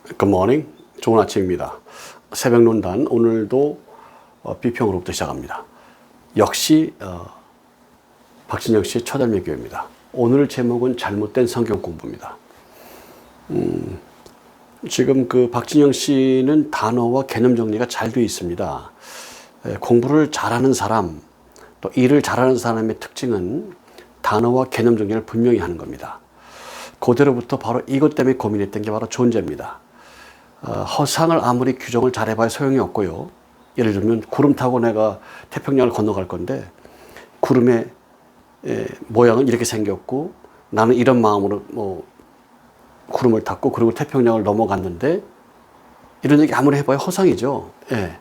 Good morning. 좋은 아침입니다. 새벽 논단 오늘도 비평으로부터 시작합니다. 역시 박진영 씨의 초달매교입니다. 오늘 제목은 잘못된 성경 공부입니다. 지금 그 박진영 씨는 단어와 개념 정리가 잘 되어 있습니다. 공부를 잘하는 사람, 또 일을 잘하는 사람의 특징은 단어와 개념 정리를 분명히 하는 겁니다. 그대로부터 바로 이것 때문에 고민했던 게 바로 존재입니다. 허상을 아무리 규정을 잘해봐야 소용이 없고요. 예를 들면 구름 타고 내가 태평양을 건너갈 건데 구름의 모양은 이렇게 생겼고 나는 이런 마음으로 구름을 탔고 그리고 태평양을 넘어갔는데 이런 얘기 아무리 해봐야 허상이죠. 예.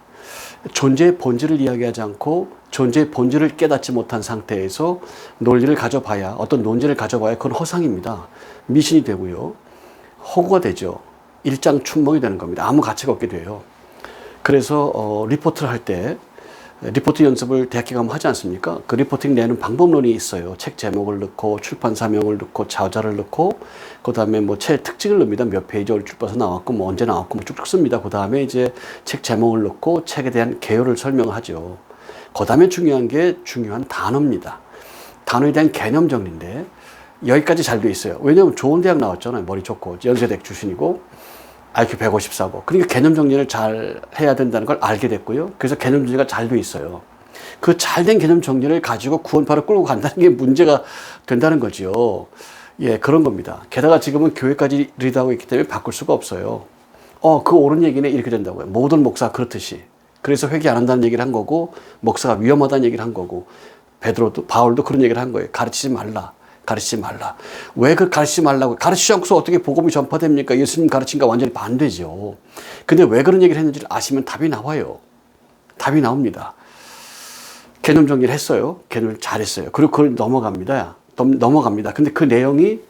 존재의 본질을 이야기하지 않고 존재의 본질을 깨닫지 못한 상태에서 논리를 가져봐야 어떤 논지를 가져봐야 그건 허상입니다. 미신이 되고요. 허구가 되죠. 일장춘몽이 되는 겁니다. 아무 가치가 없게 돼요. 그래서 리포트를 할 때 리포트 연습을 대학교 가면 하지 않습니까? 그 리포팅 내는 방법론이 있어요. 책 제목을 넣고 출판사명을 넣고 저자를 넣고 그 다음에 책 특징을 넣습니다. 몇 페이지 출판사 나왔고 언제 나왔고 쭉쭉 씁니다. 그 다음에 이제 책 제목을 넣고 책에 대한 개요를 설명을 하죠. 그 다음에 중요한 단어입니다. 단어에 대한 개념 정리인데 여기까지 잘 돼 있어요. 왜냐하면 좋은 대학 나왔잖아요. 머리 좋고 연세대학 출신이고 IQ 154고 그러니까 개념 정리를 잘 해야 된다는 걸 알게 됐고요. 그래서 개념 정리가 잘 돼 있어요. 그 잘된 개념 정리를 가지고 구원파를 끌고 간다는 게 문제가 된다는 거죠. 예, 그런 겁니다. 게다가 지금은 교회까지 리드하고 있기 때문에 바꿀 수가 없어요. 그 옳은 얘기네 이렇게 된다고요. 모든 목사 그렇듯이. 그래서 회개 안 한다는 얘기를 한 거고 목사가 위험하다는 얘기를 한 거고 바울도 그런 얘기를 한 거예요. 가르치지 말라. 왜 그 가르치지 말라고? 가르치지 않고서 어떻게 복음이 전파됩니까? 예수님 가르친 거 완전히 반대죠. 근데 왜 그런 얘기를 했는지를 아시면 답이 나와요. 답이 나옵니다. 개념 정리를 했어요. 개념을 잘했어요. 그리고 그걸 넘어갑니다. 근데 그 내용이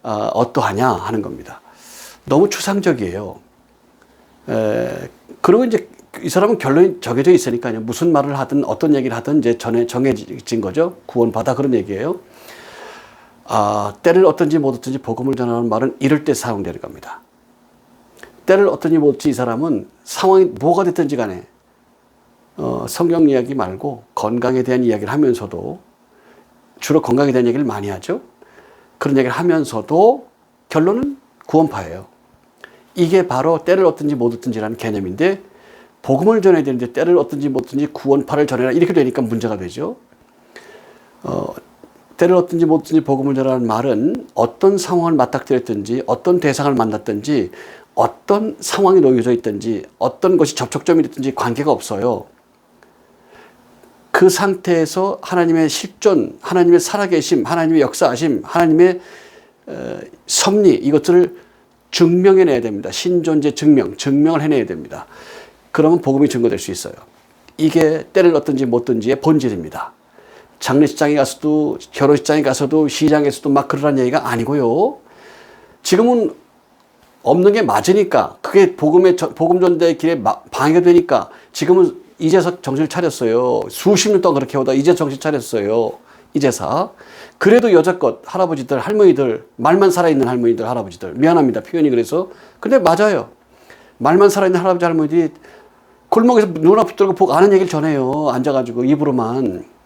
어떠하냐 하는 겁니다. 너무 추상적이에요. 그리고 이제 이 사람은 결론이 정해져 있으니까요. 무슨 말을 하든 어떤 얘기를 하든 이제 전에 정해진 거죠. 구원받아 그런 얘기예요. 때를 얻든지 못 얻든지 복음을 전하는 말은 이럴 때 사용되는 겁니다. 때를 얻든지 못 얻든지 이 사람은 상황이 뭐가 됐든지 간에 성경 이야기 말고 건강에 대한 이야기를 하면서도 주로 건강에 대한 얘기를 많이 하죠. 그런 얘기를 하면서도 결론은 구원파예요. 이게 바로 때를 얻든지 못 얻든지라는 개념인데 복음을 전해야 되는데 때를 얻든지 못 얻든지 구원파를 전해라 이렇게 되니까 문제가 되죠. 때를 얻든지 못 얻든지 복음을 전하는 말은 어떤 상황을 맞닥뜨렸든지 어떤 대상을 만났든지 어떤 상황이 놓여져 있든지 어떤 것이 접촉점이 됐든지 관계가 없어요. 그 상태에서 하나님의 실존, 하나님의 살아계심, 하나님의 역사하심, 하나님의 섭리 이것들을 증명해내야 됩니다. 신존재 증명을 해내야 됩니다. 그러면 복음이 증거될 수 있어요. 이게 때를 얻든지 못 얻든지의 본질입니다. 장례식장에 가서도 결혼식장에 가서도 시장에서도 막 그러라는 얘기가 아니고요. 지금은 없는 게 맞으니까 그게 복음 전대의 길에 방해가 되니까 지금은 이제서 정신을 차렸어요. 수십 년 동안 그렇게 오다 이제 정신 차렸어요. 이제서. 그래도 여자껏 할아버지들 할머니들 말만 살아있는 할머니들 할아버지들 미안합니다. 표현이 그래서 근데 맞아요. 말만 살아있는 할아버지 할머니들이 골목에서 눈 앞에 들고 복 아는 얘기를 전해요. 앉아가지고 입으로만.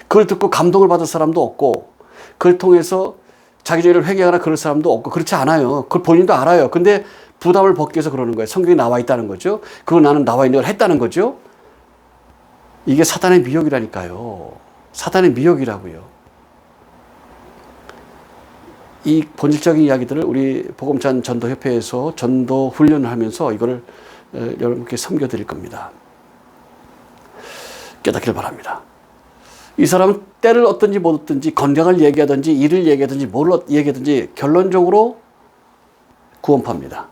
그걸 듣고 감동을 받을 사람도 없고 그걸 통해서 자기 죄를 회개하거나 그럴 사람도 없고 그렇지 않아요. 그걸 본인도 알아요. 근데 부담을 벗기 위해서 그러는 거예요. 성경에 나와 있다는 거죠. 그거 나는 나와 있는 걸 했다는 거죠. 이게 사단의 미혹이라니까요. 사단의 미혹이라고요. 이 본질적인 이야기들을 우리 복음찬 전도협회에서 전도 훈련을 하면서 이거를 여러분께 섬겨드릴 겁니다. 깨닫기를 바랍니다. 이 사람은 때를 얻든지 못 얻든지 건강을 얘기하든지 일을 얘기하든지 뭘 얘기하든지 결론적으로 구원파입니다.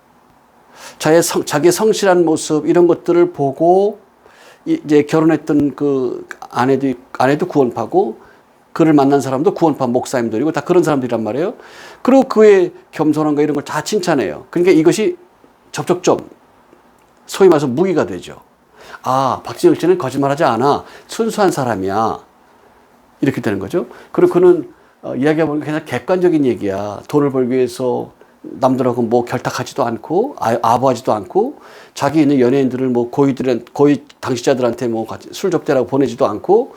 자기의 성실한 모습 이런 것들을 보고 이제 결혼했던 그 아내도 구원파고 그를 만난 사람도 구원파 목사님들이고 다 그런 사람들이란 말이에요. 그리고 그의 겸손함과 이런 걸 다 칭찬해요. 그러니까 이것이 접촉점 소위 말해서 무기가 되죠. 박진영 씨는 거짓말하지 않아. 순수한 사람이야. 이렇게 되는 거죠. 그리고 그는 이야기해보니까 그냥 객관적인 얘기야. 돈을 벌기 위해서 남들하고 뭐 결탁하지도 않고 아부하지도 않고 자기 있는 연예인들을 뭐 고위 당시자들한테 뭐 같이 술 접대라고 보내지도 않고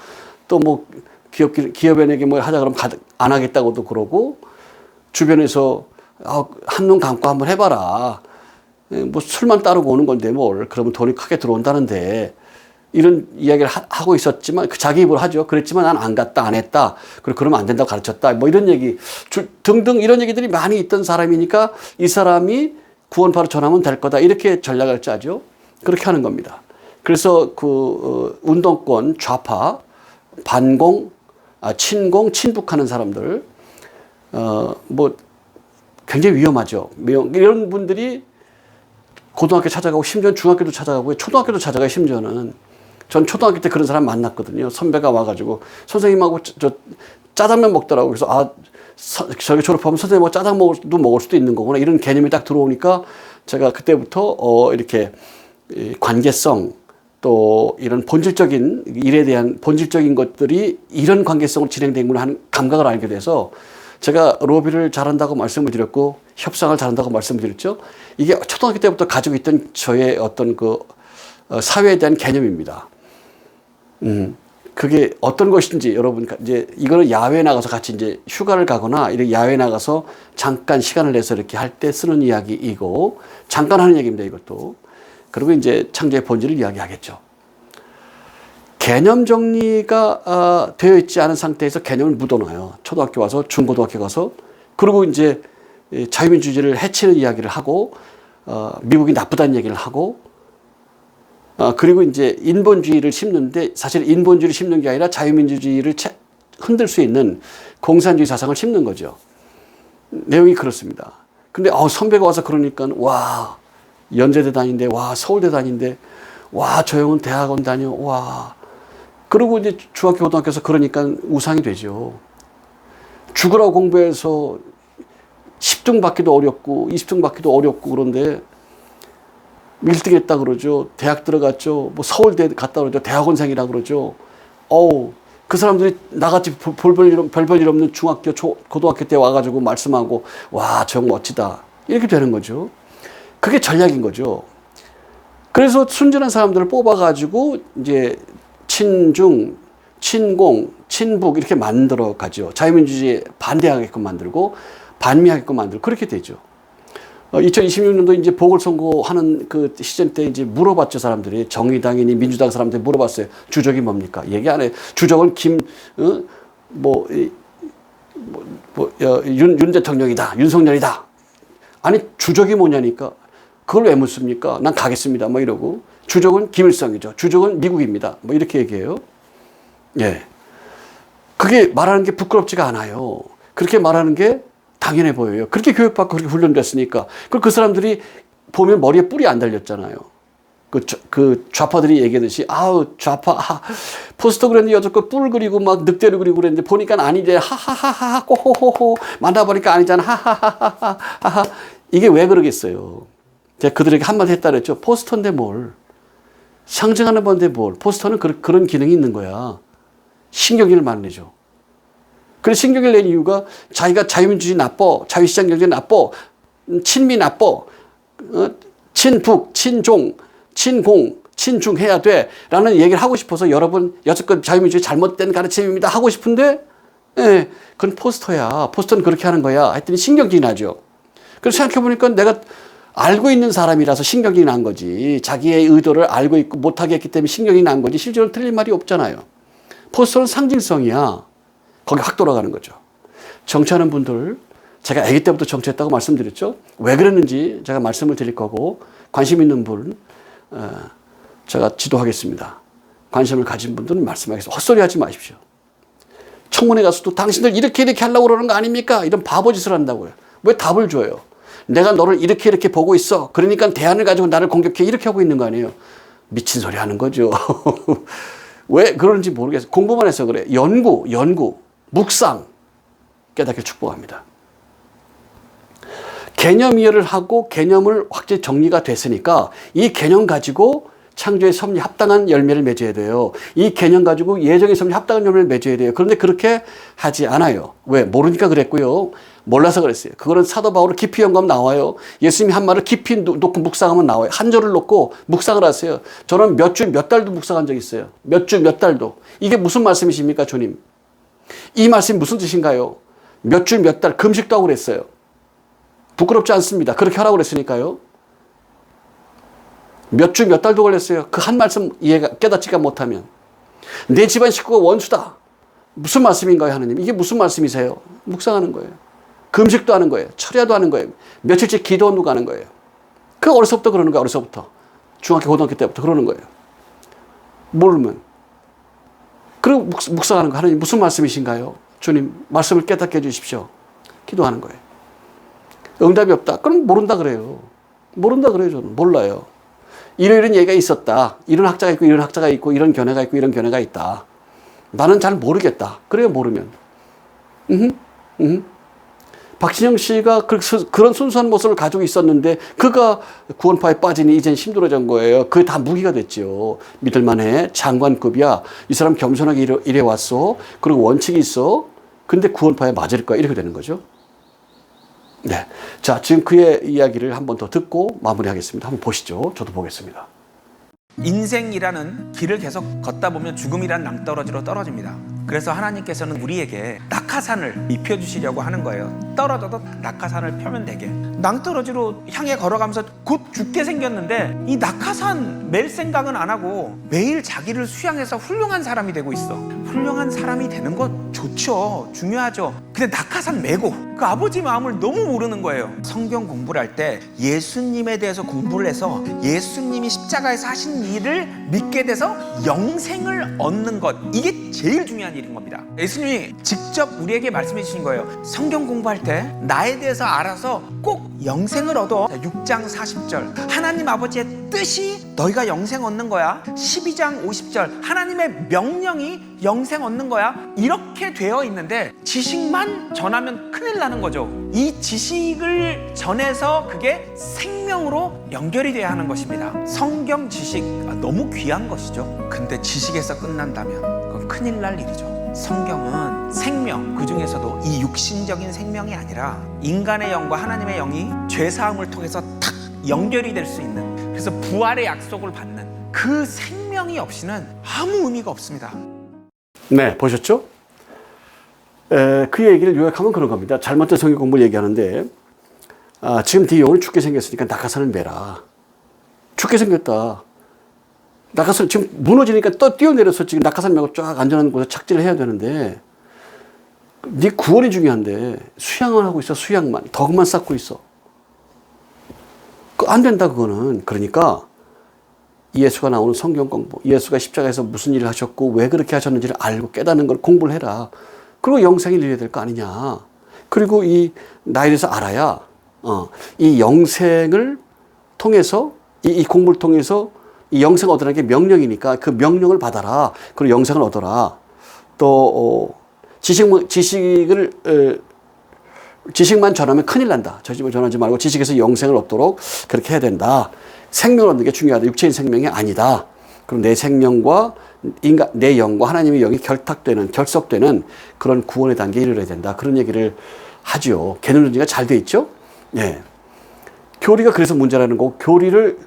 또 뭐 기업인에게 뭐 하자 그러면 안 하겠다고도 그러고 주변에서 한눈 감고 한번 해봐라. 뭐 술만 따르고 오는 건데 뭘. 그러면 돈이 크게 들어온다는데 이런 이야기를 하고 있었지만 자기 입으로 하죠. 그랬지만 난 안 갔다 안 했다. 그리고 그러면 안 된다고 가르쳤다. 뭐 이런 얘기 등등 이런 얘기들이 많이 있던 사람이니까 이 사람이 구원파로 전하면 될 거다. 이렇게 전략을 짜죠. 그렇게 하는 겁니다. 그래서 운동권 좌파 반공 친공 친북하는 사람들 뭐 굉장히 위험하죠. 이런 분들이 고등학교 찾아가고 심지어는 중학교도 찾아가고 초등학교도 찾아가요. 심지어는 전 초등학교 때 그런 사람 만났거든요. 선배가 와가지고 선생님하고 저 짜장면 먹더라고. 그래서 저기 졸업하면 선생님하고 짜장면도 먹을 수도 있는 거구나. 이런 개념이 딱 들어오니까 제가 그때부터 이렇게 관계성 또 이런 본질적인 일에 대한 본질적인 것들이 이런 관계성으로 진행되는구나 하는 감각을 알게 돼서 제가 로비를 잘한다고 말씀을 드렸고 협상을 잘한다고 말씀을 드렸죠. 이게 초등학교 때부터 가지고 있던 저의 어떤 사회에 대한 개념입니다. 그게 어떤 것인지 여러분 이제 이거는 야외에 나가서 같이 이제 휴가를 가거나 이렇게 야외에 나가서 잠깐 시간을 내서 이렇게 할 때 쓰는 이야기이고 잠깐 하는 얘기입니다. 이것도. 그리고 이제 창조의 본질을 이야기하겠죠. 개념 정리가 되어 있지 않은 상태에서 개념을 묻어놔요. 초등학교 와서 중고등학교 가서. 그리고 이제 자유민주주의를 해치는 이야기를 하고 미국이 나쁘다는 얘기를 하고 그리고 이제 인본주의를 심는데 사실 인본주의를 심는 게 아니라 자유민주주의를 흔들 수 있는 공산주의 사상을 심는 거죠. 내용이 그렇습니다. 근데 선배가 와서 그러니까 와 연세대 다닌데 와 서울대 다닌데 와 저 형은 대학원 다녀 와 그리고 이제 중학교 고등학교에서 그러니까 우상이 되죠. 죽으라고 공부해서 10등 받기도 어렵고 20등 받기도 어렵고 그런데 1등 했다 그러죠. 대학 들어갔죠. 뭐 서울대 갔다 그러죠. 대학원생이라 그러죠. 그 사람들이 나같이 별별 일 없는 중학교 고등학교 때 와가지고 말씀하고 와 저 형 멋지다 이렇게 되는 거죠. 그게 전략인 거죠. 그래서 순진한 사람들을 뽑아가지고 이제 친중, 친공, 친북 이렇게 만들어 가죠. 자유민주주의에 반대하게끔 만들고 반미하게끔 만들고 그렇게 되죠. 2026년도 이제 보궐선거하는 그 시점 때 이제 물어봤죠. 사람들이 정의당이니 민주당 사람들이 물어봤어요. 주적이 뭡니까? 얘기 안 해. 주적은 윤 대통령이다. 윤석열이다. 아니 주적이 뭐냐니까. 그걸 왜 묻습니까? 난 가겠습니다. 뭐 이러고. 주적은 김일성이죠. 주적은 미국입니다. 뭐 이렇게 얘기해요. 예. 그게 말하는 게 부끄럽지가 않아요. 그렇게 말하는 게 당연해 보여요. 그렇게 교육받고 그렇게 훈련됐으니까. 그 사람들이 보면 머리에 뿔이 안 달렸잖아요. 그 좌파들이 얘기하듯이 좌파 포스터 그랬는데 여태껏 뿔 그리고 막 늑대를 그리고 그랬는데 보니까 아니래. 하하하하 꼬호호호 만나보니까 아니잖아. 하하하하하 이게 왜 그러겠어요. 제가 그들에게 한마디 했다 그랬죠. 포스터인데 뭘. 상징하는 건데 뭘. 포스터는 그런 기능이 있는 거야. 신경질을 많이 내죠. 그래서 신경을 낸 이유가 자기가 자유민주주의 나빠, 자유시장 경제 나빠, 친미 나빠, 친북, 친종, 친공, 친중 해야 돼 라는 얘기를 하고 싶어서 여러분 여태껏 자유민주주의 잘못된 가르침입니다 하고 싶은데 그건 포스터야. 포스터는 그렇게 하는 거야. 했더니 신경질이 나죠. 그래서 생각해보니까 내가 알고 있는 사람이라서 신경이 난 거지. 자기의 의도를 알고 있고 못하게 했기 때문에 신경이 난 거지. 실제로는 틀린 말이 없잖아요. 포스터는 상징성이야. 거기 확 돌아가는 거죠. 정치하는 분들, 제가 아기 때부터 정치했다고 말씀드렸죠. 왜 그랬는지 제가 말씀을 드릴 거고 관심 있는 분 제가 지도하겠습니다. 관심을 가진 분들은 말씀하겠습니다. 헛소리 하지 마십시오. 청문회 가서도 당신들 이렇게 하려고 그러는 거 아닙니까? 이런 바보짓을 한다고요. 왜 답을 줘요? 내가 너를 이렇게 보고 있어. 그러니까 대안을 가지고 나를 공격해. 이렇게 하고 있는 거 아니에요. 미친 소리 하는 거죠. 왜 그러는지 모르겠어요. 공부만 해서 그래. 연구, 묵상 깨닫게 축복합니다. 개념 이해를 하고 개념을 확실히 정리가 됐으니까 이 개념 가지고 창조의 섭리 합당한 열매를 맺어야 돼요. 이 개념 가지고 예정의 섭리 합당한 열매를 맺어야 돼요. 그런데 그렇게 하지 않아요. 왜? 모르니까 그랬고요. 몰라서 그랬어요. 그거는 사도 바울을 깊이 연구하면 나와요. 예수님이 한 말을 깊이 놓고 묵상하면 나와요. 한 절을 놓고 묵상을 하세요. 저는 몇 주, 몇 달도 묵상한 적이 있어요. 몇 주, 몇 달도. 이게 무슨 말씀이십니까, 주님? 이 말씀이 무슨 뜻인가요? 몇 주, 몇 달 금식도 하고 그랬어요. 부끄럽지 않습니다. 그렇게 하라고 그랬으니까요. 몇 주, 몇 달도 걸렸어요. 그 한 말씀 깨닫지가 못하면. 내 집안 식구가 원수다. 무슨 말씀인가요, 하나님? 이게 무슨 말씀이세요? 묵상하는 거예요. 금식도 하는 거예요. 철야도 하는 거예요. 며칠째 기도원도 가는 거예요. 그 어려서부터 그러는 거예요. 어려서부터. 중학교, 고등학교 때부터 그러는 거예요. 모르면. 그리고 묵상하는 거. 하나님 무슨 말씀이신가요? 주님 말씀을 깨닫게 해주십시오. 기도하는 거예요. 응답이 없다. 그럼 모른다 그래요. 모른다 그래요. 저는 몰라요. 이런 얘기가 있었다. 이런 학자가 있고 이런 학자가 있고 이런 견해가 있고 이런 견해가 있다. 나는 잘 모르겠다. 그래요. 모르면. 박진영 씨가 그런 순수한 모습을 가지고 있었는데 그가 구원파에 빠지니 이젠 힘들어진 거예요. 그게 다 무기가 됐죠. 믿을만해. 장관급이야. 이 사람 겸손하게 이래 왔어. 그리고 원칙이 있어. 근데 구원파에 맞을 거야. 이렇게 되는 거죠. 네. 자, 지금 그의 이야기를 한 번 더 듣고 마무리하겠습니다. 한번 보시죠. 저도 보겠습니다. 인생이라는 길을 계속 걷다 보면 죽음이란 낭떠러지로 떨어집니다. 그래서 하나님께서는 우리에게 낙하산을 입혀주시려고 하는 거예요. 떨어져도 낙하산을 펴면 되게. 낭떠러지로 향해 걸어가면서 곧 죽게 생겼는데 이 낙하산 맬 생각은 안 하고 매일 자기를 수양해서 훌륭한 사람이 되고 있어. 훌륭한 사람이 되는 거 좋죠. 중요하죠. 근데 낙하산 메고 그 아버지 마음을 너무 모르는 거예요. 성경 공부를 할 때 예수님에 대해서 공부를 해서 예수님이 십자가에서 하신 일을 믿게 돼서 영생을 얻는 것, 이게 제일 중요한 일인 겁니다. 예수님이 직접 우리에게 말씀해 주신 거예요. 성경 공부할 때 나에 대해서 알아서 꼭 영생을 얻어. 6장 40절 하나님 아버지의 뜻이 너희가 영생 얻는 거야. 12장 50절 하나님의 명령이 영생 얻는 거야. 이렇게 되어 있는데 지식만 전하면 큰일 나는 거죠. 이 지식을 전해서 그게 생명으로 연결이 돼야 하는 것입니다. 성경 지식 너무 귀한 것이죠. 근데 지식에서 끝난다면 그건 큰일 날 일이죠. 성경은 생명, 그 중에서도 이 육신적인 생명이 아니라 인간의 영과 하나님의 영이 죄사함을 통해서 탁 연결이 될 수 있는, 그래서 부활의 약속을 받는 그 생명이 없이는 아무 의미가 없습니다. 네, 보셨죠? 그 얘기를 요약하면 그런 겁니다. 잘못된 성경 공부를 얘기하는데 지금 네 영혼이 죽게 생겼으니까 낙하산을 매라. 죽게 생겼다. 낙하산 지금 무너지니까 또 뛰어내려서 지금 낙하산 메고 쫙 안전한 곳에 착지를 해야 되는데 네 구원이 중요한데 수양을 하고 있어. 수양만. 덕만 쌓고 있어. 안 된다 그거는. 그러니까 예수가 나오는 성경 공부, 예수가 십자가에서 무슨 일을 하셨고 왜 그렇게 하셨는지를 알고 깨닫는 걸 공부를 해라. 그리고 영생을 이뤄야 될 거 아니냐. 그리고 이 나에 대해서 알아야 이 영생을 통해서 이 공부를 통해서 이 영생을 얻으라는 게 명령이니까 그 명령을 받아라. 그리고 영생을 얻어라. 또 지식만 전하면 큰일 난다. 지식을 전하지 말고 지식에서 영생을 얻도록 그렇게 해야 된다. 생명을 얻는 게 중요하다. 육체인 생명이 아니다. 그럼 내 생명과 내 영과 하나님의 영이 결속되는 그런 구원의 단계에 이르러야 된다. 그런 얘기를 하죠. 개념 전제가 잘 돼 있죠. 예. 교리가 그래서 문제라는 거고, 교리를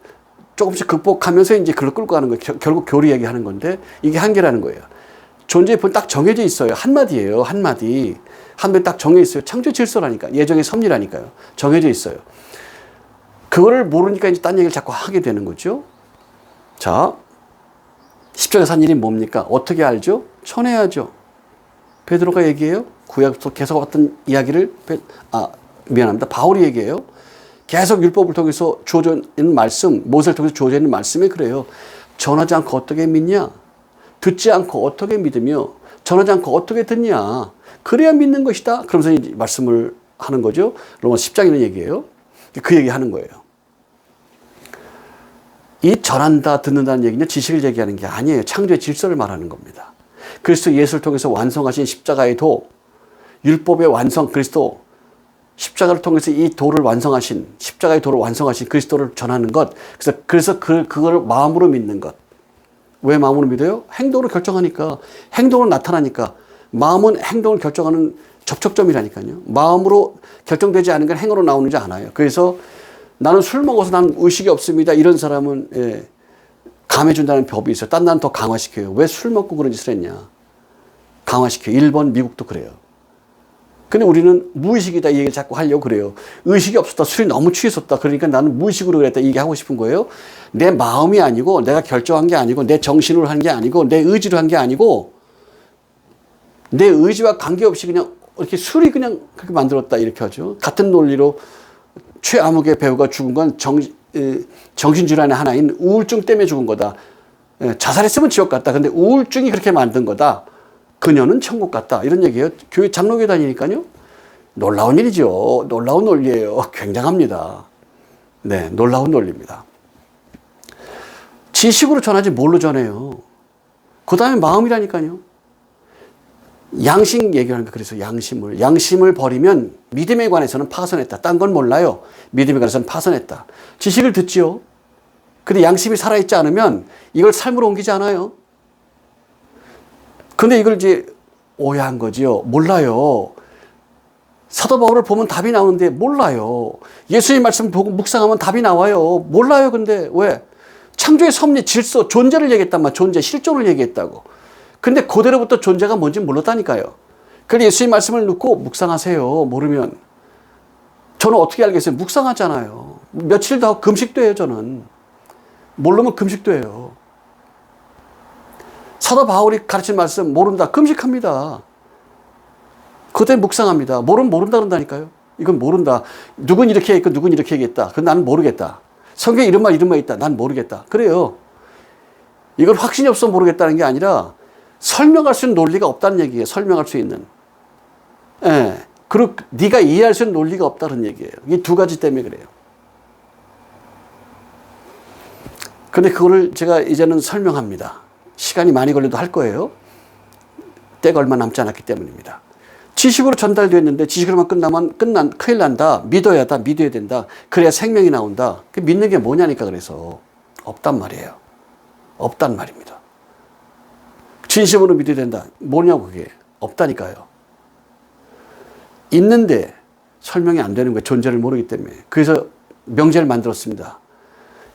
조금씩 극복하면서 이제 그걸 끌고 가는 거예요. 결국 교리 얘기하는 건데 이게 한계라는 거예요. 존재의 본 딱 정해져 있어요. 한마디예요. 한마디 딱 정해 있어요. 창조 질서라니까. 예정의 섭리라니까요. 정해져 있어요. 그거를 모르니까 이제 딴 얘기를 자꾸 하게 되는 거죠. 자, 십자가 산 일이 뭡니까? 어떻게 알죠? 전해야죠. 베드로가 얘기해요. 구약 속 계속 어떤 이야기를 바울이 얘기해요. 계속 율법을 통해서 주어져 있는 말씀, 모세를 통해서 주어져 있는 말씀이 그래요. 전하지 않고 어떻게 믿냐? 듣지 않고 어떻게 믿으며 전하지 않고 어떻게 듣냐? 그래야 믿는 것이다. 그러면서 이제 말씀을 하는 거죠. 로마 10장에 있는 얘기예요. 그 얘기 하는 거예요. 이 전한다, 듣는다는 얘기는 지식을 얘기하는 게 아니에요. 창조의 질서를 말하는 겁니다. 그리스도 예수를 통해서 완성하신 십자가의 도, 율법의 완성, 그리스도, 십자가를 통해서 이 도를 완성하신, 십자가의 도를 완성하신 그리스도를 전하는 것. 그래서 그걸 마음으로 믿는 것. 왜 마음으로 믿어요? 행동으로 결정하니까, 행동으로 나타나니까. 마음은 행동을 결정하는 접촉점이라니까요. 마음으로 결정되지 않은 건 행으로 나오는지 않아요. 그래서 나는 술 먹어서 난 의식이 없습니다. 이런 사람은 감해준다는 법이 있어요. 딴 나는 더 강화시켜요. 왜 술 먹고 그런 짓을 했냐. 강화시켜요. 일본, 미국도 그래요. 근데 우리는 무의식이다 이 얘기를 자꾸 하려고 그래요. 의식이 없었다. 술이 너무 취했었다. 그러니까 나는 무의식으로 그랬다. 이게 하고 싶은 거예요. 내 마음이 아니고 내가 결정한 게 아니고 내 정신으로 한 게 아니고 내 의지로 한 게 아니고 내 의지와 관계없이 그냥 이렇게 술이 그냥 그렇게 만들었다 이렇게 하죠. 같은 논리로 최암흑의 배우가 죽은 건 정신질환의 하나인 우울증 때문에 죽은 거다. 자살했으면 지옥 갔다. 근데 우울증이 그렇게 만든 거다. 그녀는 천국 갔다. 이런 얘기예요. 교회 장로교 다니니까요. 놀라운 일이죠. 놀라운 논리예요. 굉장합니다. 네, 놀라운 논리입니다. 지식으로 전하지 뭘로 전해요. 그 다음에 마음이라니까요. 양심 얘기하는 거. 그래서 양심을 버리면 믿음에 관해서는 파손했다. 딴 건 몰라요. 믿음에 관해서는 파손했다. 지식을 듣지요. 근데 양심이 살아있지 않으면 이걸 삶으로 옮기지 않아요. 근데 이걸 이제 오해한 거지요. 몰라요. 사도 바울을 보면 답이 나오는데 몰라요. 예수님 말씀 보고 묵상하면 답이 나와요. 몰라요. 근데 왜? 창조의 섭리, 질서, 존재를 얘기했단 말이야. 존재, 실존을 얘기했다고. 근데 그대로부터 존재가 뭔지 몰랐다니까요. 그래서 예수님 말씀을 놓고 묵상하세요. 모르면. 저는 어떻게 알겠어요? 묵상하잖아요. 며칠 더 금식도 해요, 저는. 모르면 금식도 해요. 사도 바울이 가르친 말씀 모른다. 금식합니다. 그때 묵상합니다. 모르면 모른다 그런다니까요. 이건 모른다. 누군 이렇게 했고 누군 이렇게 얘기했다. 그건 나는 모르겠다. 성경에 이런 말 있다. 난 모르겠다. 그래요. 이걸 확신이 없어 모르겠다는 게 아니라 설명할 수 있는 논리가 없다는 얘기예요. 설명할 수 있는. 예. 그리고 네가 이해할 수 있는 논리가 없다는 얘기예요. 이 두 가지 때문에 그래요. 근데 그거를 제가 이제는 설명합니다. 시간이 많이 걸려도 할 거예요. 때가 얼마 남지 않았기 때문입니다. 지식으로 전달되었는데 지식으로만 큰일 난다. 믿어야 된다. 그래야 생명이 나온다. 그 믿는 게 뭐냐니까 그래서 없단 말이에요. 없단 말입니다. 진심으로 믿어야 된다. 뭐냐고 그게. 없다니까요. 있는데 설명이 안 되는 거예요. 존재를 모르기 때문에. 그래서 명제를 만들었습니다.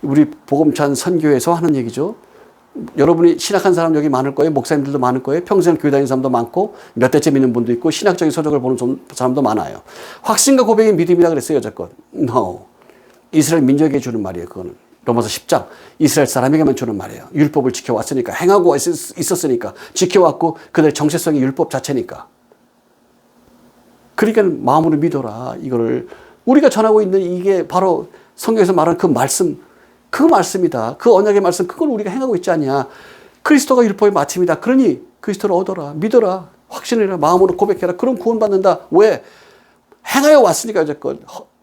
우리 복음찬 선교에서 하는 얘기죠. 여러분이 신학한 사람 여기 많을 거예요. 목사님들도 많을 거예요. 평생 교회 다니는 사람도 많고 몇 대째 믿는 분도 있고 신학적인 서적을 보는 사람도 많아요. 확신과 고백이 믿음이다 그랬어요. 여태껏. No. 이스라엘 민족에게 주는 말이에요. 그거는. 로마서 10장. 이스라엘 사람에게만 주는 말이에요. 율법을 지켜왔으니까. 행하고 있었으니까. 지켜왔고 그들의 정체성이 율법 자체니까. 그러니까 마음으로 믿어라. 이거를 우리가 전하고 있는 이게 바로 성경에서 말하는 그 말씀, 그 말씀이다. 그 언약의 말씀, 그걸 우리가 행하고 있지 않냐. 그리스도가 율법의 마침이다. 그러니 그리스도를 얻어라. 믿어라. 확신해라. 마음으로 고백해라. 그럼 구원받는다. 왜? 행하여 왔으니까 어쨌건.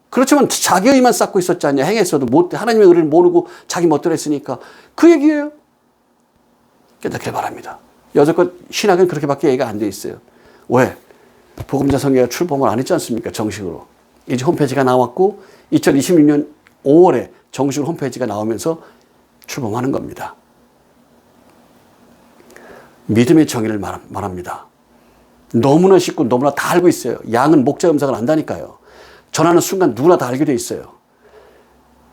그렇지만 자기 의만 쌓고 있었지 않냐. 행했어도 하나님의 의를 모르고 자기 멋대로 했으니까. 그 얘기예요. 깨닫길 바랍니다. 여태껏 신학은 그렇게밖에 얘기가 안 돼 있어요. 왜? 복음자 성경가 출범을 안 했지 않습니까? 정식으로. 이제 홈페이지가 나왔고 2026년 5월에 정식으로 홈페이지가 나오면서 출범하는 겁니다. 믿음의 정의를 말합니다. 너무나 쉽고 너무나 다 알고 있어요. 양은 목자 음성을 안다니까요. 전하는 순간 누구나 다 알게 돼 있어요.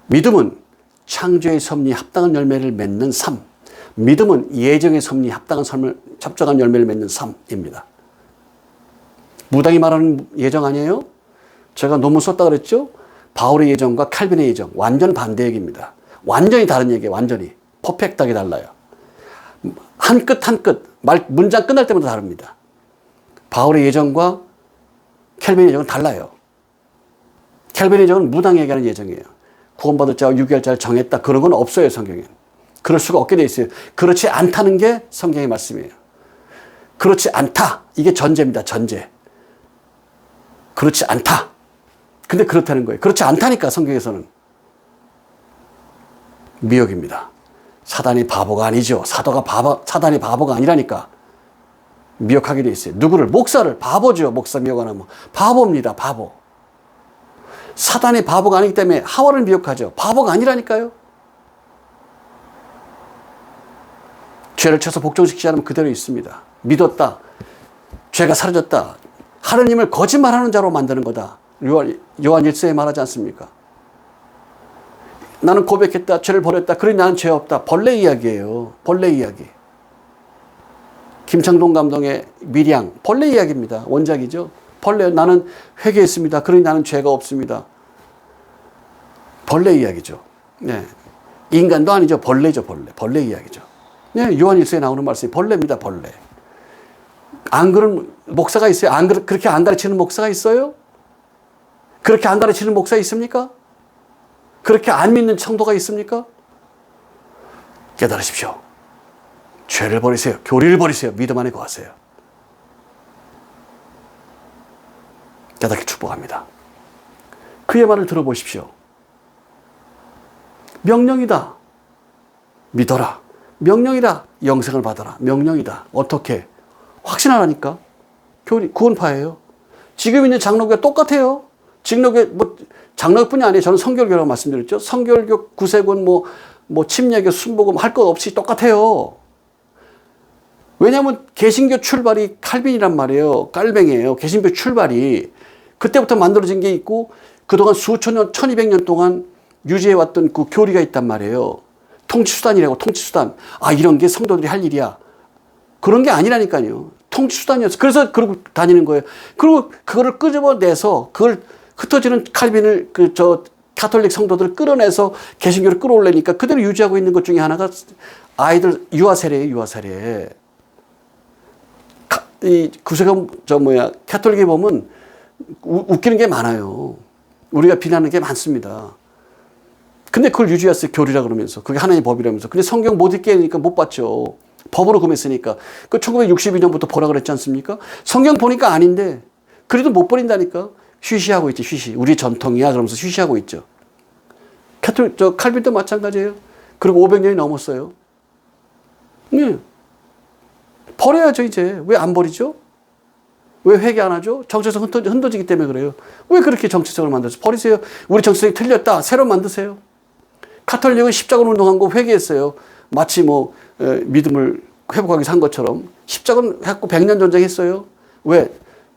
믿음은 창조의 섭리에 합당한 열매를 맺는 삶. 믿음은 예정의 섭리에 합당한 열매를 맺는 삶입니다. 무당이 말하는 예정 아니에요? 제가 논문 썼다 그랬죠? 바울의 예정과 칼빈의 예정 완전 반대 얘기입니다. 완전히 다른 얘기예요. 완전히. 퍼펙트하게 달라요. 한 끗 한 끗 문장 끝날 때마다 다릅니다. 바울의 예정과 칼빈의 예정은 달라요. 칼빈의 예정은 무당이 얘기하는 예정이에요. 구원받을 자와 유기할 자를 정했다. 그런 건 없어요. 성경에. 그럴 수가 없게 돼 있어요. 그렇지 않다는 게 성경의 말씀이에요. 그렇지 않다. 이게 전제입니다. 전제. 그렇지 않다. 근데 그렇다는 거예요. 그렇지 않다니까 성경에서는. 미혹입니다. 사단이 바보가 아니죠. 사단이 바보가 아니라니까. 미혹하게 돼 있어요. 누구를? 목사를. 바보죠. 목사 미혹 안 하면. 바보입니다. 바보. 사단이 바보가 아니기 때문에 하와를 미혹하죠. 바보가 아니라니까요. 죄를 쳐서 복종시키지 않으면 그대로 있습니다. 믿었다. 죄가 사라졌다. 하느님을 거짓말하는 자로 만드는 거다. 요한 1서에 말하지 않습니까? 나는 고백했다. 죄를 버렸다. 그러니 나는 죄 없다. 벌레 이야기예요. 벌레 이야기. 김창동 감독의 밀양. 벌레 이야기입니다. 원작이죠. 벌레. 나는 회개했습니다. 그러니 나는 죄가 없습니다. 벌레 이야기죠. 네. 인간도 아니죠. 벌레죠. 벌레. 벌레 이야기죠. 네. 요한 1서에 나오는 말씀이 벌레입니다. 벌레. 안 그런 목사가 있어요? 그렇게 안 가르치는 목사가 있어요? 그렇게 안 가르치는 목사 있습니까? 그렇게 안 믿는 성도가 있습니까? 깨달으십시오. 죄를 버리세요. 교리를 버리세요. 믿음 안에 거하세요. 깨닫게 축복합니다. 그의 말을 들어보십시오. 명령이다. 믿어라. 명령이다. 영생을 받아라. 명령이다. 어떻게? 확신하라니까. 구원파예요. 지금 있는 장로교가 똑같아요. 장로교뿐이 아니에요. 저는 성결교라고 말씀드렸죠. 성결교, 구세군, 침례교, 순복음 할 것 없이 똑같아요. 왜냐하면 개신교 출발이 칼빈이란 말이에요. 깔뱅이에요. 개신교 출발이. 그때부터 만들어진 게 있고 그동안 수천 년, 1200년 동안 유지해왔던 그 교리가 있단 말이에요. 통치수단이라고, 통치수단. 아, 이런 게 성도들이 할 일이야. 그런 게 아니라니까요. 통치수단이었어. 그래서 그러고 다니는 거예요. 그리고 그거를 끄집어내서 그걸 흩어지는 칼빈을 가톨릭 성도들을 끌어내서 개신교를 끌어올리니까 그대로 유지하고 있는 것 중에 하나가 아이들 유아 세례예요. 유아 세례. 이 구세군 가톨릭에 보면 웃기는 게 많아요. 우리가 비난하는 게 많습니다. 근데 그걸 유지했어요. 교리라 그러면서. 그게 하나님의 법이라면서. 근데 성경 못 읽게 하니까 못 봤죠. 법으로 금했으니까. 그 1962년부터 보라 그랬지 않습니까? 성경 보니까 아닌데 그래도 못 버린다니까. 쉬쉬하고 있죠. 쉬쉬. 우리 전통이야. 그러면서 쉬쉬하고 있죠. 칼빈도 마찬가지예요. 그리고 500년이 넘었어요. 네. 버려야죠, 이제. 왜 안 버리죠? 왜 회개 안 하죠? 정체성 흔들리기 때문에 그래요. 왜 그렇게 정체성을 만들어서 버리세요? 우리 정체성이 틀렸다. 새로 만드세요. 가톨릭은 십자군 운동한 거 회개했어요. 마치 믿음을 회복하기 위해서 한 것처럼. 십자군 해갖고 100년 전쟁했어요. 왜?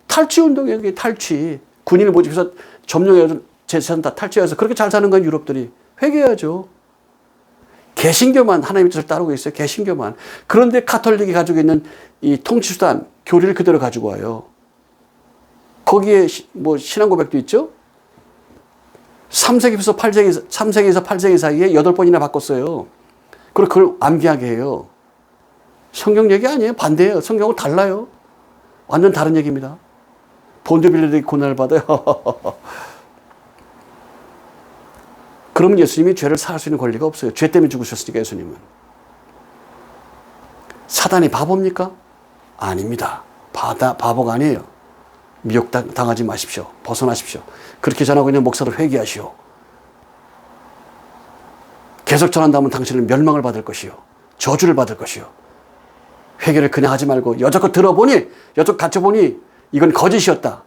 탈취 운동이에요. 탈취. 군인을 모집해서 점령해서 재산 다 탈취해서 그렇게 잘 사는 건 유럽들이. 회개해야죠. 개신교만 하나님의 뜻을 따르고 있어요. 개신교만. 그런데 가톨릭이 가지고 있는 이 통치수단, 교리를 그대로 가지고 와요. 거기에 신앙 고백도 있죠. 3세기에서 8세기 사이에 8번이나 바꿨어요. 그리고 그걸 암기하게 해요. 성경 얘기 아니에요. 반대예요. 성경하고 달라요. 완전 다른 얘기입니다. 본드빌들이 고난을 받아요. 그러면 예수님이 죄를 사할 수 있는 권리가 없어요. 죄 때문에 죽으셨으니까 예수님은. 사단이 바보입니까? 아닙니다. 바보가 아니에요. 미혹당하지 마십시오. 벗어나십시오. 그렇게 전하고 있는 목사를 회개하시오. 계속 전한다면 당신은 멸망을 받을 것이요. 저주를 받을 것이요. 회개를 그냥 하지 말고 여태껏 들어보니, 여태껏 갖춰보니 이건 거짓이었다.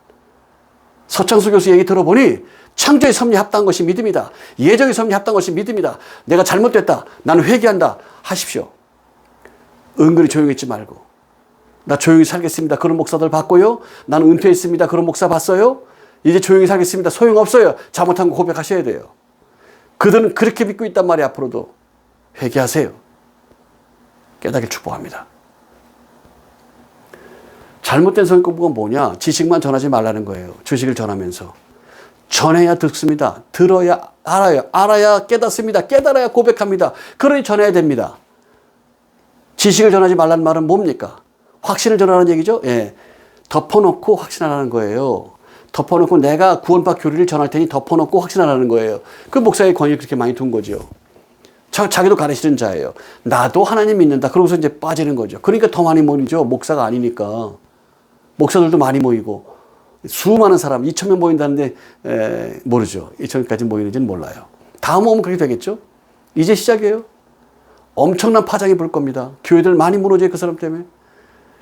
서창수 교수 얘기 들어보니 창조의 섭리에 합당한 것이 믿음이다. 예정의 섭리에 합당한 것이 믿음이다. 내가 잘못됐다. 나는 회개한다. 하십시오. 은근히 조용히 있지 말고. 나 조용히 살겠습니다. 그런 목사들 봤고요. 나는 은퇴했습니다. 그런 목사 봤어요. 이제 조용히 살겠습니다. 소용없어요. 잘못한 거 고백하셔야 돼요. 그들은 그렇게 믿고 있단 말이에요. 앞으로도. 회개하세요. 깨닫길 축복합니다. 잘못된 성격은 뭐냐? 지식만 전하지 말라는 거예요. 지식을 전하면서. 전해야 듣습니다. 들어야 알아요. 알아야 깨닫습니다. 깨달아야 고백합니다. 그러니 전해야 됩니다. 지식을 전하지 말라는 말은 뭡니까? 확신을 전하는 얘기죠. 예. 덮어놓고 확신하라는 거예요. 덮어놓고 내가 구원파 교리를 전할 테니 덮어놓고 확신하라는 거예요. 그 목사의 권위를 그렇게 많이 둔 거죠. 자기도 가르치는 자예요. 나도 하나님 믿는다. 그러고서 이제 빠지는 거죠. 그러니까 더 많이 모이죠. 목사가 아니니까. 목사들도 많이 모이고 수많은 사람 2,000명 모인다는데 모르죠. 2,000명까지 모이는지는 몰라요. 다음 오면 그렇게 되겠죠. 이제 시작이에요. 엄청난 파장이 불 겁니다. 교회들 많이 무너져요. 그 사람 때문에.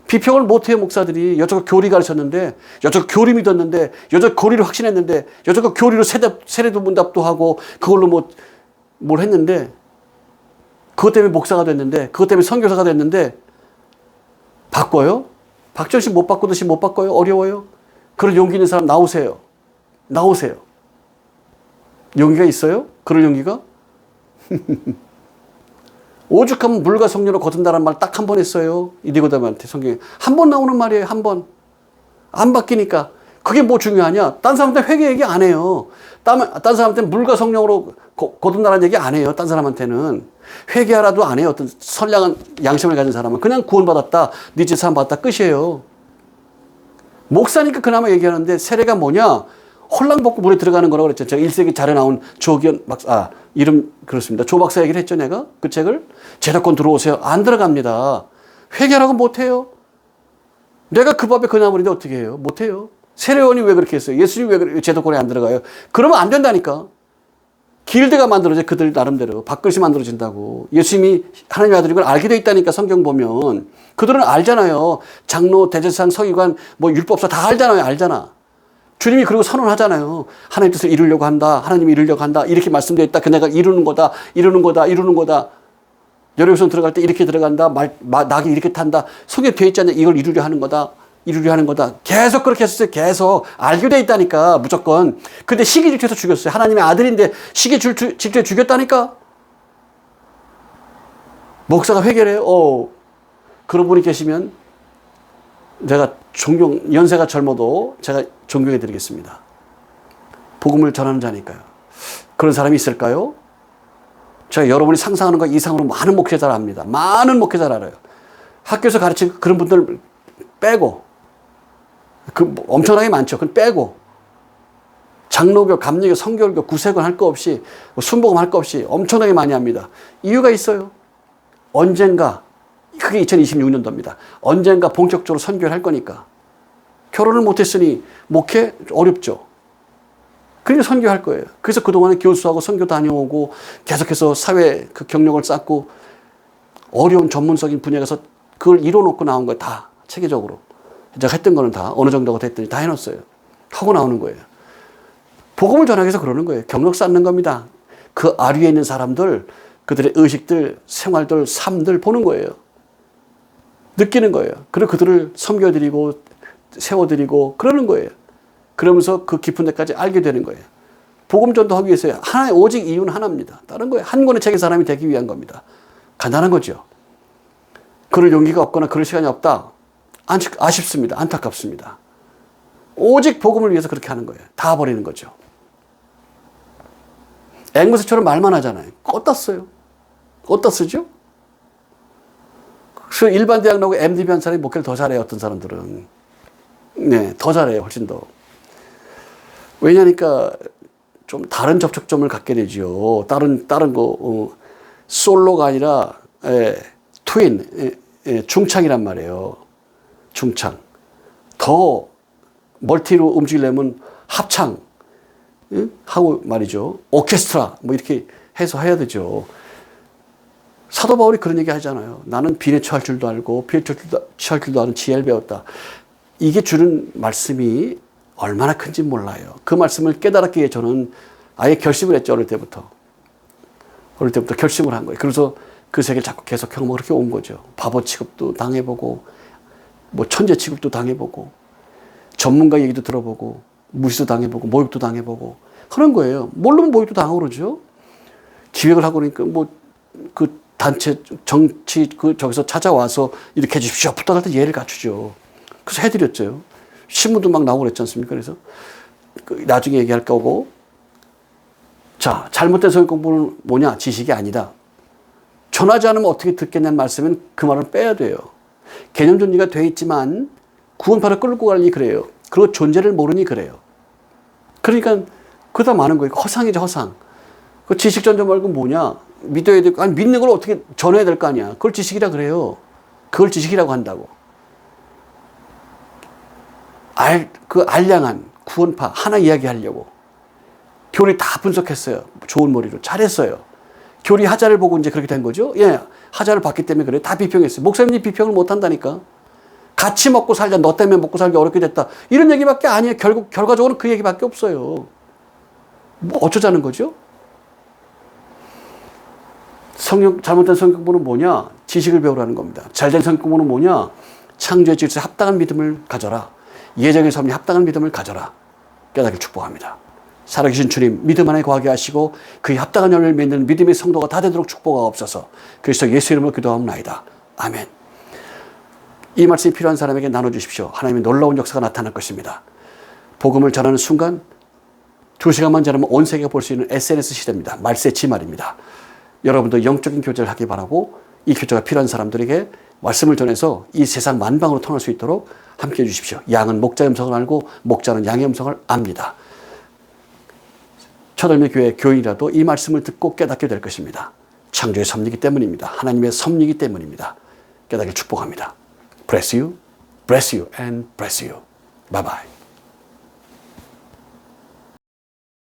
비평을 못해요. 목사들이. 여태껏 교리 가르쳤는데 여태껏 교리 믿었는데 여태껏 교리를 확신했는데 여태껏 교리로 세례도 문답도 하고 그걸로 뭘 했는데 그것 때문에 목사가 됐는데 그것 때문에 선교사가 됐는데 바꿔요? 박정희 씨 못 바꾸듯이 못 바꿔요? 어려워요? 그런 용기 있는 사람 나오세요. 나오세요. 용기가 있어요? 그럴 용기가? 오죽하면 물과 성령으로 거듭나라는 말 딱 한 번 했어요. 이 니고데모한테 성경에. 한 번 나오는 말이에요. 한 번. 안 바뀌니까. 그게 뭐 중요하냐? 딴 사람한테 회개 얘기 안 해요. 딴 사람한테 물과 성령으로 거듭나라는 얘기 안 해요. 딴 사람한테는. 회개하라도 안 해요. 어떤 선량한 양심을 가진 사람은. 그냥 구원받았다. 네 집 사람 받았다. 끝이에요. 목사니까 그나마 얘기하는데 세례가 뭐냐? 홀랑벗고 물에 들어가는 거라고 그랬죠. 제가 1세기 잘해 나온 조기현 박사, 이름 그렇습니다. 조 박사 얘기를 했죠, 내가? 그 책을. 제도권 들어오세요. 안 들어갑니다. 회개라고 못해요. 내가 그 밥에 그 나물인데 어떻게 해요? 못해요. 세례원이 왜 그렇게 했어요? 예수님이 왜 제도권에 안 들어가요? 그러면 안 된다니까. 길드가 만들어져, 그들 나름대로. 밥그릇이 만들어진다고. 예수님이 하나님의 아들인 걸 알게 돼 있다니까, 성경 보면. 그들은 알잖아요. 장로, 대제사장, 서기관, 뭐 율법사 다 알잖아요. 알잖아. 주님이 그리고 선언하잖아요. 하나님 뜻을 이루려고 한다. 하나님이 이루려고 한다. 이렇게 말씀되어 있다. 그 내가 이루는 거다. 이루는 거다. 이루는 거다. 여리고성 들어갈 때 이렇게 들어간다. 낙이 이렇게 탄다. 속에 되어 있지 않냐. 이걸 이루려 하는 거다. 이루려 하는 거다. 계속 그렇게 했었어요. 계속. 알게 돼 있다니까. 무조건. 근데 시기 질투해서 죽였어요. 하나님의 아들인데 시기 질투해 죽였다니까. 목사가 회개를 해요. 그런 분이 계시면 내가 연세가 젊어도 제가 존경해 드리겠습니다. 복음을 전하는 자니까요. 그런 사람이 있을까요? 제가 여러분이 상상하는 것 이상으로 많은 목회자를 압니다. 많은 목회자를 알아요. 학교에서 가르치는 그런 분들 빼고, 엄청나게 많죠. 그건 빼고, 장로교, 감리교, 성결교, 구세관 할 거 없이, 순복음 할 거 없이 엄청나게 많이 합니다. 이유가 있어요. 언젠가, 그게 2026년도입니다. 언젠가 본격적으로 선교를 할 거니까. 결혼을 못했으니 목회 어렵죠. 그러니까 선교할 거예요. 그래서 그동안에 교수하고 선교 다녀오고 계속해서 사회 그 경력을 쌓고 어려운 전문적인 분야에 가서 그걸 이뤄놓고 나온 거예요. 다 체계적으로. 제가 했던 거는 다 어느 정도가 됐더니 다 해놨어요. 하고 나오는 거예요. 복음을 전하기 위해서 그러는 거예요. 경력 쌓는 겁니다. 그 아류에 있는 사람들, 그들의 의식들, 생활들, 삶들 보는 거예요. 느끼는 거예요. 그리고 그들을 섬겨드리고 세워드리고 그러는 거예요. 그러면서 그 깊은 데까지 알게 되는 거예요. 복음 전도하기 위해서 오직 이유는 하나입니다. 다른 거예요. 한 권의 책의 사람이 되기 위한 겁니다. 간단한 거죠. 그럴 용기가 없거나 그럴 시간이 없다. 아쉽습니다. 안타깝습니다. 오직 복음을 위해서 그렇게 하는 거예요. 다 버리는 거죠. 앵무새처럼 말만 하잖아요. 어디다 써요? 어디다 쓰죠? 그래서 일반 대학 나오고 MDB 한 사람이 목회를 더 잘해요. 어떤 사람들은. 네, 더 잘해요. 훨씬 더. 왜냐니까 좀 다른 접촉점을 갖게 되죠. 다른 거, 솔로가 아니라, 트윈, 중창이란 말이에요. 중창. 더 멀티로 움직이려면 합창, 하고 말이죠. 오케스트라, 뭐 이렇게 해서 해야 되죠. 사도 바울이 그런 얘기 하잖아요. 나는 비에 처할 줄도 알고, 비에 처할 줄도 아는 지혜를 배웠다. 이게 주는 말씀이 얼마나 큰지 몰라요. 그 말씀을 깨달았기 위해 저는 아예 결심을 했죠. 어릴 때부터. 어릴 때부터 결심을 한 거예요. 그래서 그 세계를 자꾸 계속 경험하고 그렇게 온 거죠. 바보 취급도 당해보고, 뭐 천재 취급도 당해보고, 전문가 얘기도 들어보고, 무시도 당해보고, 모욕도 당해보고, 그런 거예요. 모르면 모욕도 당하고 그러죠. 기획을 하고 그러니까 그 단체, 정치, 저기서 찾아와서 이렇게 해주십시오. 부탁할 때 예를 갖추죠. 그래서 해드렸죠. 신문도 막 나오고 그랬지 않습니까? 그래서 나중에 얘기할 거고. 자, 잘못된 성경 공부는 뭐냐? 지식이 아니다. 전하지 않으면 어떻게 듣겠냐는 말씀은 그 말을 빼야 돼요. 개념 존재가 돼 있지만 구원파를 끌고 가려니 그래요. 그리고 존재를 모르니 그래요. 그러니까 그다 많은 거예요. 허상이죠, 허상. 그 지식 전자 말고 뭐냐? 믿어야 되고, 아니, 믿는 걸 어떻게 전해야 될 거 아니야. 그걸 지식이라 그래요. 그걸 지식이라고 한다고. 알량한 구원파 하나 이야기하려고. 교리 다 분석했어요. 좋은 머리로. 잘했어요. 교리 하자를 보고 이제 그렇게 된 거죠. 예. 하자를 봤기 때문에 그래요. 다 비평했어요. 목사님이 비평을 못 한다니까. 같이 먹고 살자. 너 때문에 먹고 살기 어렵게 됐다. 이런 얘기밖에 아니에요. 결과적으로는 그 얘기밖에 없어요. 뭐 어쩌자는 거죠? 잘못된 성경 공부는 뭐냐? 지식을 배우라는 겁니다. 잘된 성경 공부는 뭐냐? 창조의 질서에 합당한 믿음을 가져라. 예정의 섭리 합당한 믿음을 가져라. 깨닫기를 축복합니다. 살아계신 주님, 믿음 안에 거하게 하시고 그의 합당한 열매를 맺는 믿음의 성도가 다 되도록 축복하옵소서. 그리스도 예수 이름으로 기도하옵나이다. 아멘. 이 말씀이 필요한 사람에게 나눠주십시오. 하나님의 놀라운 역사가 나타날 것입니다. 복음을 전하는 순간 2시간만 지나면 온 세계가 볼 수 있는 SNS 시대입니다. 말세치 말입니다. 여러분도 영적인 교제를 하기 바라고 이 교제가 필요한 사람들에게 말씀을 전해서 이 세상 만방으로 통할 수 있도록 함께해 주십시오. 양은 목자의 음성을 알고 목자는 양의 음성을 압니다. 초덜미 교회 교인이라도 이 말씀을 듣고 깨닫게 될 것입니다. 창조의 섭리이기 때문입니다. 하나님의 섭리이기 때문입니다. 깨닫기를 축복합니다. Bless you, bless you, and bless you. Bye bye.